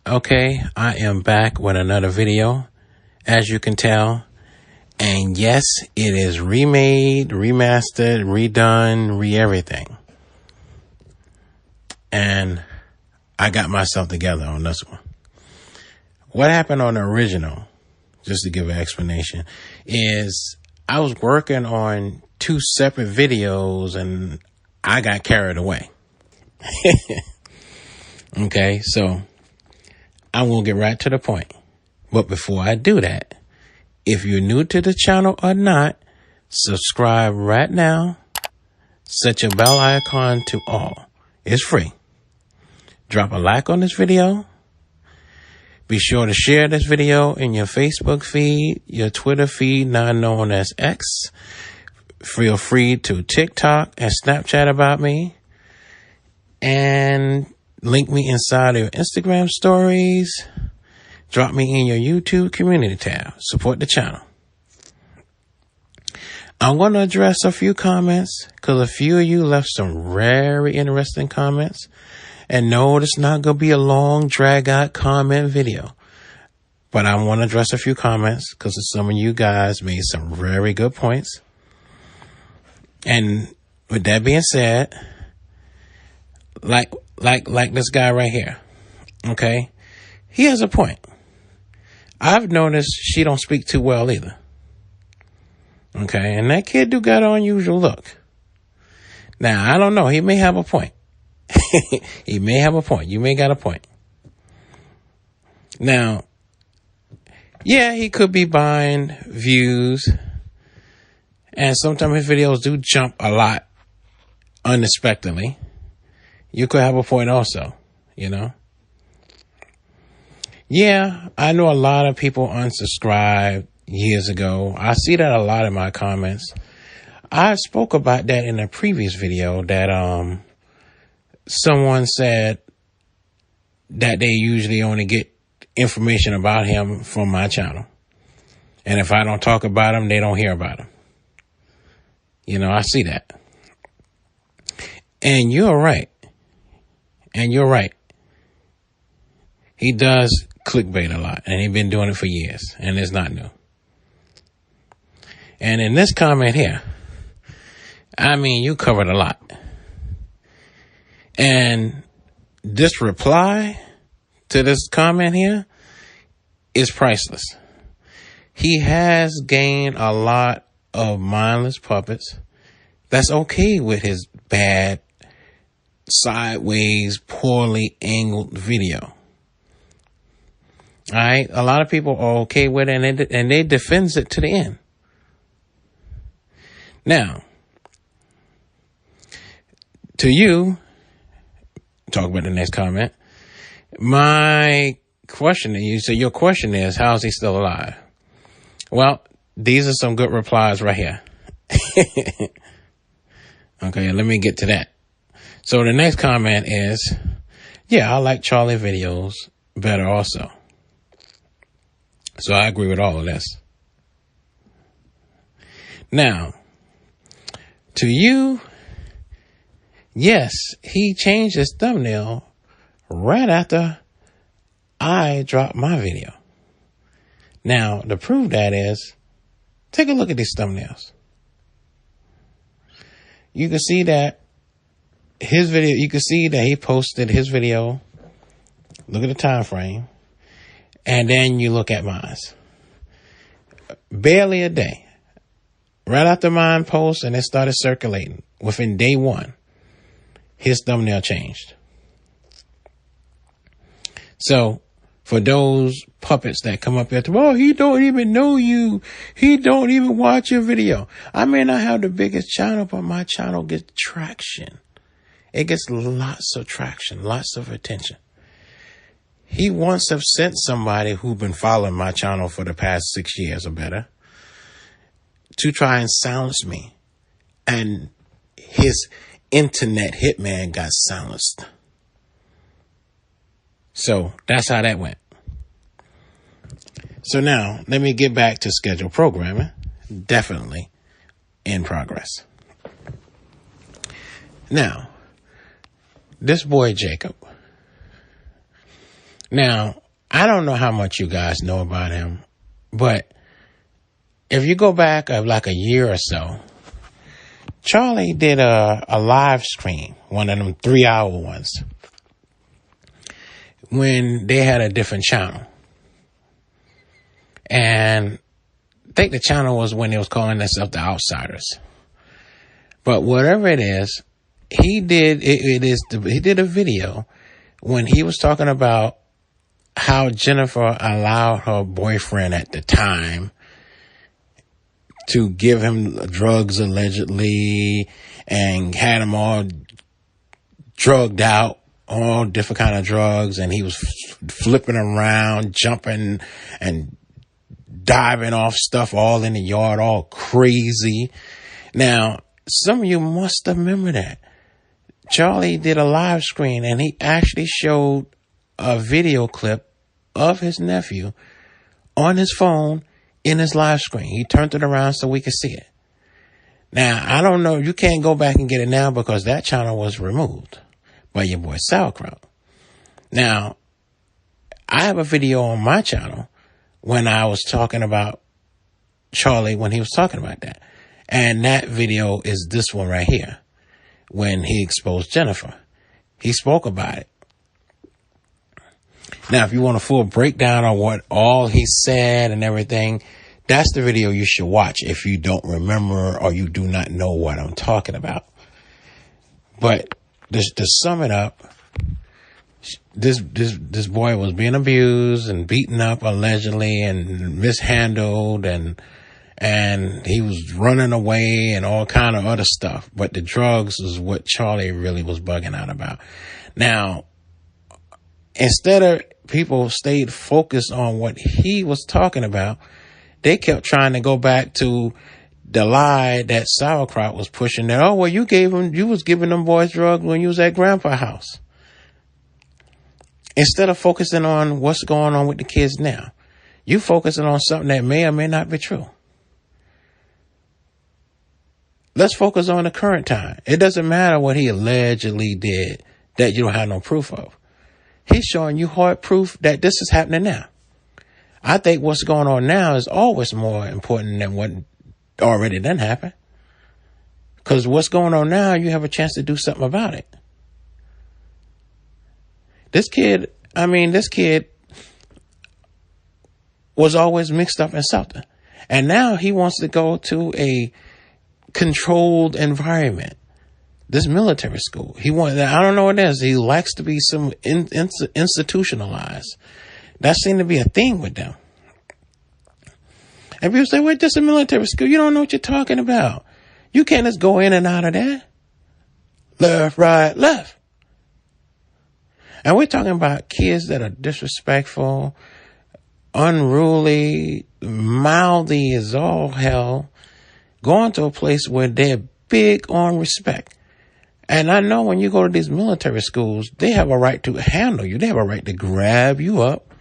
Okay, I am back with another video, as you can tell. And yes, it is remade, remastered, redone, everything. And I got myself together on this one. What happened on the original, just to give an explanation, is I was working on 2 separate videos and I got carried away. Okay, so I'm going to get right to the point. But before I do that, if you're new to the channel or not, subscribe right now. Set your bell icon to all. It's free. Drop a like on this video. Be sure to share this video in your Facebook feed, your Twitter feed, now known as X. Feel free to TikTok and Snapchat about me. And link me inside of your Instagram stories. Drop me in your YouTube community tab. Support the channel. I'm going to address a few comments because a few of you left some very interesting comments. And no, it's not going to be a long, drag-out comment video. But I want to address a few comments because some of you guys made some very good points. And with that being said, like this guy right here, okay? He has a point. I've noticed she don't speak too well either. Okay, and that kid do got an unusual look. Now, I don't know. He may have a point. He may have a point. You may got a point. Now, yeah, he could be buying views. And sometimes his videos do jump a lot unexpectedly. You could have a point also, you know. Yeah, I know a lot of people unsubscribed years ago. I see that a lot in my comments. I spoke about that in a previous video that someone said that they usually only get information about him from my channel. And if I don't talk about him, they don't hear about him. You know, I see that. And you're right. And you're right. He does clickbait a lot, and he's been doing it for years, and it's not new. And in this comment here, I mean, you covered a lot. And this reply to this comment here is priceless. He has gained a lot of mindless puppets. That's okay with his bad, sideways, poorly angled video. All right, a lot of people are okay with it, and they defends it to the end. Now, to you, talk about the next comment. My question to you, so your question is, how is he still alive? Well, these are some good replies right here. Okay, let me get to that. So the next comment is, yeah, I like Charlie videos better also. So I agree with all of this. Now, to you, yes, he changed his thumbnail right after I dropped my video. Now, to prove that is, take a look at these thumbnails. You can see that his video, you can see that he posted his video. Look at the time frame. And then you look at mine. Barely a day. Right after mine post and it started circulating, within day 1, his thumbnail changed. So, for those puppets that come up there, oh, he don't even know you. He don't even watch your video. I may not have the biggest channel, but my channel gets traction. It gets lots of traction, lots of attention. He once have sent somebody who've been following my channel for the past 6 years or better to try and silence me. And his internet hitman got silenced. So that's how that went. So now let me get back to scheduled programming. Definitely in progress. Now, this boy Jacob. Now, I don't know how much you guys know about him, but if you go back like a year or so, Charlie did a live stream, one of them 3-hour ones, when they had a different channel. And I think the channel was when they was calling themselves The Outsiders. But whatever it is, he did a video when he was talking about how Jennifer allowed her boyfriend at the time to give him drugs allegedly and had him all drugged out, all different kind of drugs, and he was flipping around, jumping and diving off stuff all in the yard, all crazy. Now, some of you must remember that. Charlie did a live screen and he actually showed a video clip of his nephew on his phone in his live screen. He turned it around so we could see it. Now, I don't know. You can't go back and get it now because that channel was removed by your boy Sauerkraut. Now, I have a video on my channel when I was talking about Charlie, when he was talking about that. And that video is this one right here, when he exposed Jennifer. He spoke about it. Now, if you want a full breakdown on what all he said and everything, that's the video you should watch if you don't remember or you do not know what I'm talking about. But to sum it up, this boy was being abused and beaten up allegedly and mishandled, and he was running away and all kind of other stuff. But the drugs was what Charlie really was bugging out about. Now, instead of people stayed focused on what he was talking about, they kept trying to go back to the lie that Sauerkraut was pushing, that, oh, well, you was giving them boys drugs when you was at Grandpa's house. Instead of focusing on what's going on with the kids now, you focusing on something that may or may not be true. Let's focus on the current time. It doesn't matter what he allegedly did that you don't have no proof of. He's showing you hard proof that this is happening now. I think what's going on now is always more important than what already done happened. Because what's going on now, you have a chance to do something about it. This kid was always mixed up in something. And now he wants to go to a controlled environment. This military school. I don't know what it is. He likes to be institutionalized. That seemed to be a thing with them. And people say, wait, this is a military school. You don't know what you're talking about. You can't just go in and out of there. Left, right, left. And we're talking about kids that are disrespectful, unruly, mouthy as all hell, going to a place where they're big on respect. And I know when you go to these military schools, they have a right to handle you. They have a right to grab you up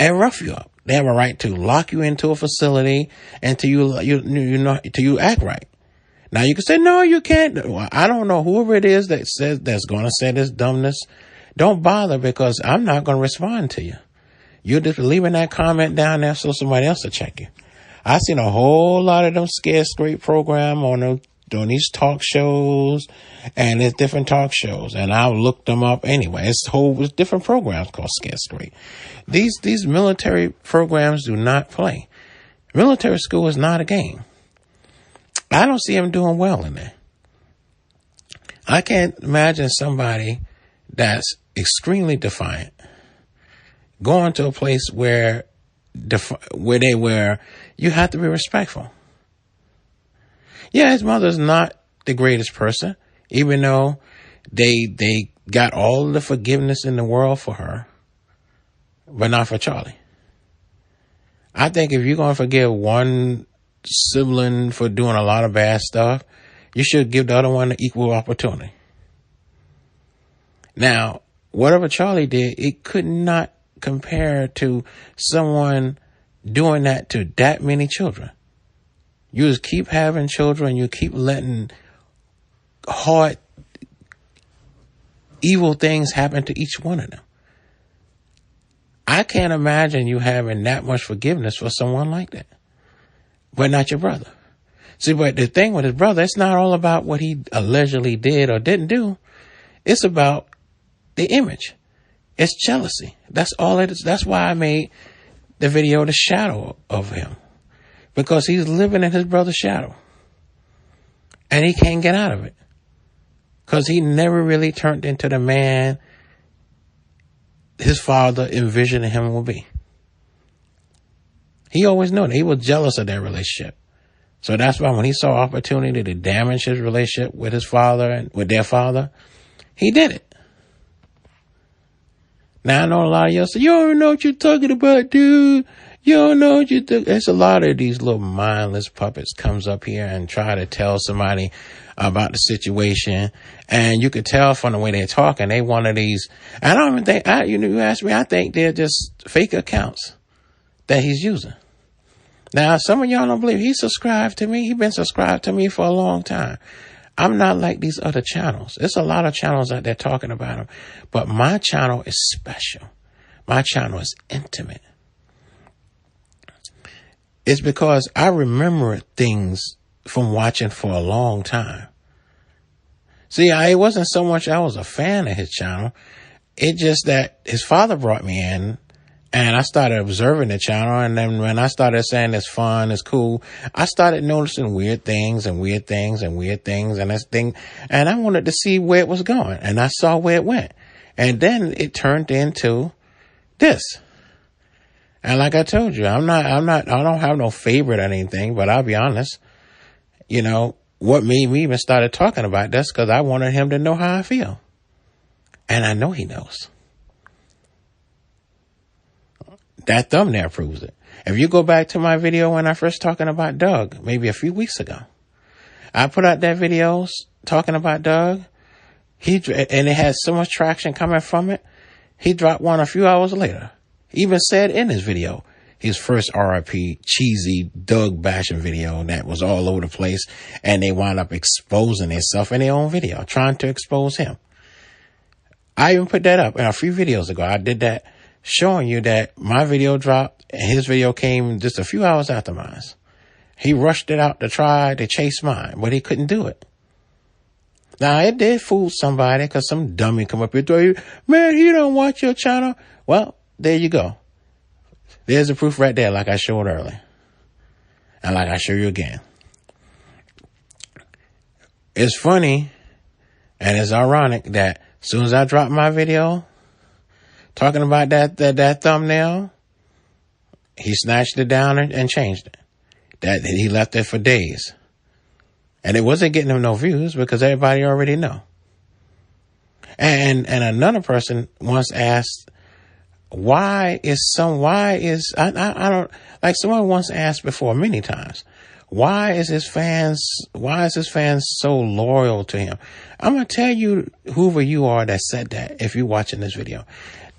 and rough you up. They have a right to lock you into a facility until you act right. Now you can say, no, you can't. Well, I don't know whoever it is that's going to say this dumbness. Don't bother, because I'm not going to respond to you. You're just leaving that comment down there so somebody else will check you. I've seen a whole lot of them Scared Straight program on these talk shows, and it's different talk shows, and I'll look them up anyway. It's different programs called Scared Straight. These military programs do not play. Military school is not a game. I don't see him doing well in there. I can't imagine somebody that's extremely defiant going to a place where you have to be respectful. Yeah, his mother's not the greatest person, even though they got all the forgiveness in the world for her, but not for Charlie. I think if you're going to forgive one sibling for doing a lot of bad stuff, you should give the other one an equal opportunity. Now, whatever Charlie did, it could not compare to someone doing that to that many children. You just keep having children, you keep letting hard, evil things happen to each one of them. I can't imagine you having that much forgiveness for someone like that, but not your brother. See, but the thing with his brother, it's not all about what he allegedly did or didn't do. It's about the image. It's jealousy. That's all it is. That's why I made the video, The Shadow of Him, because he's living in his brother's shadow and he can't get out of it because he never really turned into the man his father envisioned him will be. He always knew that. He was jealous of their relationship. So that's why when he saw opportunity to damage his relationship with his father and with their father, he did it. Now I know a lot of y'all say, you don't know what you're talking about, dude. You don't know what you're talking. There's a lot of these little mindless puppets comes up here and try to tell somebody about the situation. And you could tell from the way they're talking, they one of these. I don't even think, you ask me, I think they're just fake accounts that he's using. Now, some of y'all don't believe he subscribed to me. He's been subscribed to me for a long time. I'm not like these other channels. There's a lot of channels out there talking about him, but my channel is special. My channel is intimate. It's because I remember things from watching for a long time. See, it wasn't so much I was a fan of his channel. It just that his father brought me in and I started observing the channel. And then when I started saying it's fun, it's cool, I started noticing weird things and weird things and weird things and this thing. And I wanted to see where it was going. And I saw where it went. And then it turned into this. And like I told you, I don't have no favorite or anything, but I'll be honest, you know, what made me even started talking about this because I wanted him to know how I feel. And I know he knows. That thumbnail proves it. If you go back to my video when I first talking about Doug, maybe a few weeks ago, I put out that video talking about Doug. And it had so much traction coming from it. He dropped one a few hours later. He even said in his video, his first RIP cheesy Doug bashing video that was all over the place. And they wound up exposing themselves in their own video, trying to expose him. I even put that up in a few videos ago. I did that showing you that my video dropped and his video came just a few hours after mine. He rushed it out to try to chase mine, but he couldn't do it. Now, it did fool somebody because some dummy come up here and tell you, man, he don't watch your channel. Well, there you go. There's the proof right there, like I showed earlier. And like I show you again. It's funny and it's ironic that as soon as I dropped my video talking about that thumbnail, he snatched it down and changed it. That he left it for days. And it wasn't getting him no views because everybody already know. And another person once asked, I don't, like someone once asked before many times, why is his fans so loyal to him? I'm going to tell you, whoever you are that said that, if you're watching this video,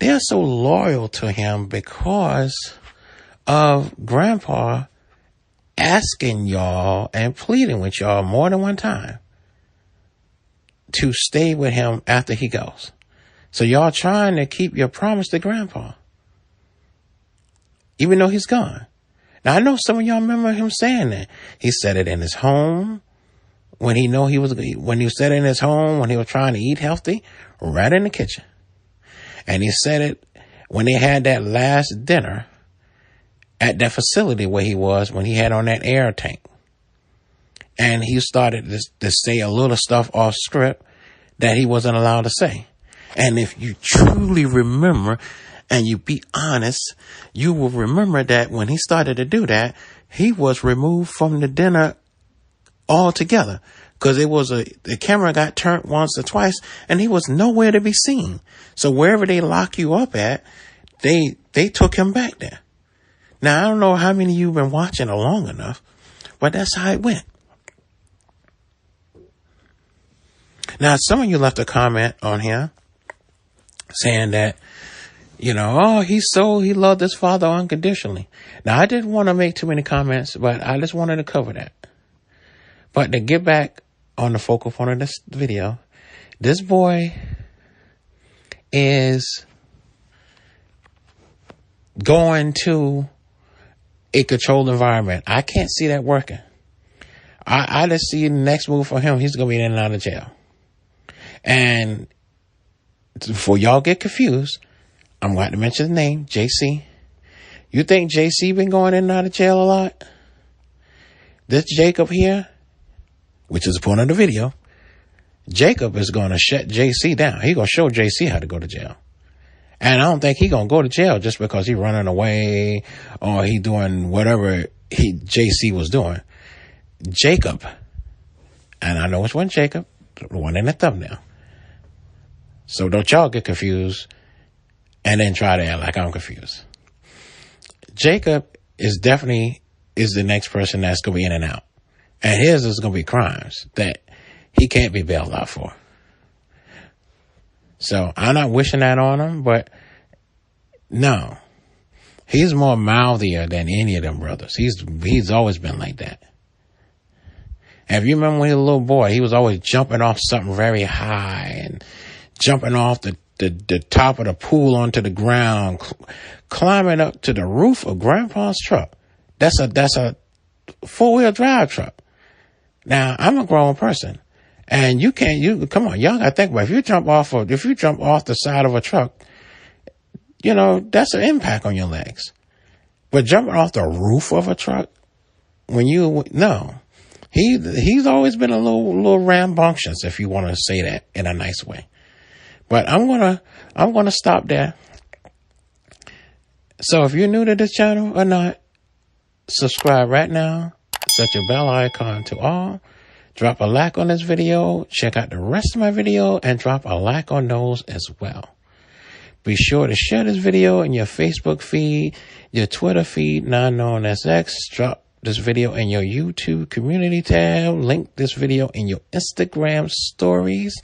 they're so loyal to him because of Grandpa asking y'all and pleading with y'all more than one time to stay with him after he goes. So y'all trying to keep your promise to Grandpa, even though he's gone. Now I know some of y'all remember him saying that. He said it in his home when he said it in his home when he was trying to eat healthy, right in the kitchen. And he said it when they had that last dinner at that facility where he was when he had on that air tank. And he started to say a little stuff off script that he wasn't allowed to say. And if you truly remember and you be honest, you will remember that when he started to do that, he was removed from the dinner altogether because the camera got turned once or twice and he was nowhere to be seen. So wherever they lock you up at, they took him back there. Now, I don't know how many of you have been watching it long enough, but that's how it went. Now, some of you left a comment on here saying that, he loved his father unconditionally. Now, I didn't want to make too many comments, but I just wanted to cover that. But to get back on the focal point of this video, this boy is going to a controlled environment. I can't see that working. I just see the next move for him. He's going to be in and out of jail. And before y'all get confused, I'm going to mention the name, JC. You think JC been going in and out of jail a lot? This Jacob here, which is the point of the video, Jacob is going to shut JC down. He's going to show JC how to go to jail. And I don't think he's going to go to jail just because he running away or he doing whatever JC was doing. Jacob, and I know which one Jacob, the one in the thumbnail. So don't y'all get confused and then try to act like I'm confused. Jacob is definitely the next person that's going to be in and out. And his is going to be crimes that he can't be bailed out for. So I'm not wishing that on him, but no. He's more mouthier than any of them brothers. He's always been like that. And if you remember when he was a little boy, he was always jumping off something very high and jumping off the top of the pool onto the ground, climbing up to the roof of Grandpa's truck. That's a 4-wheel drive truck. Now, I'm a grown person. And come on, y'all gotta think about it. If you jump off the side of a truck, that's an impact on your legs. But jumping off the roof of a truck, he's always been a little rambunctious, if you want to say that in a nice way. But I'm gonna stop there. So if you're new to this channel or not, subscribe right now. Set your bell icon to all. Drop a like on this video. Check out the rest of my video and drop a like on those as well. Be sure to share this video in your Facebook feed, your Twitter feed, now known as X. Drop this video in your YouTube community tab. Link this video in your Instagram stories.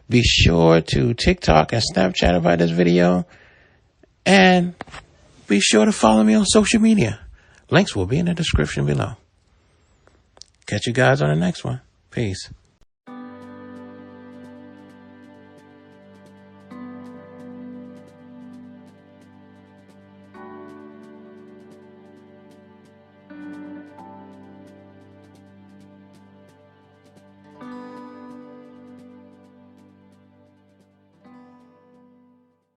Be sure to TikTok and Snapchat about this video. And be sure to follow me on social media. Links will be in the description below. Catch you guys on the next one. Peace.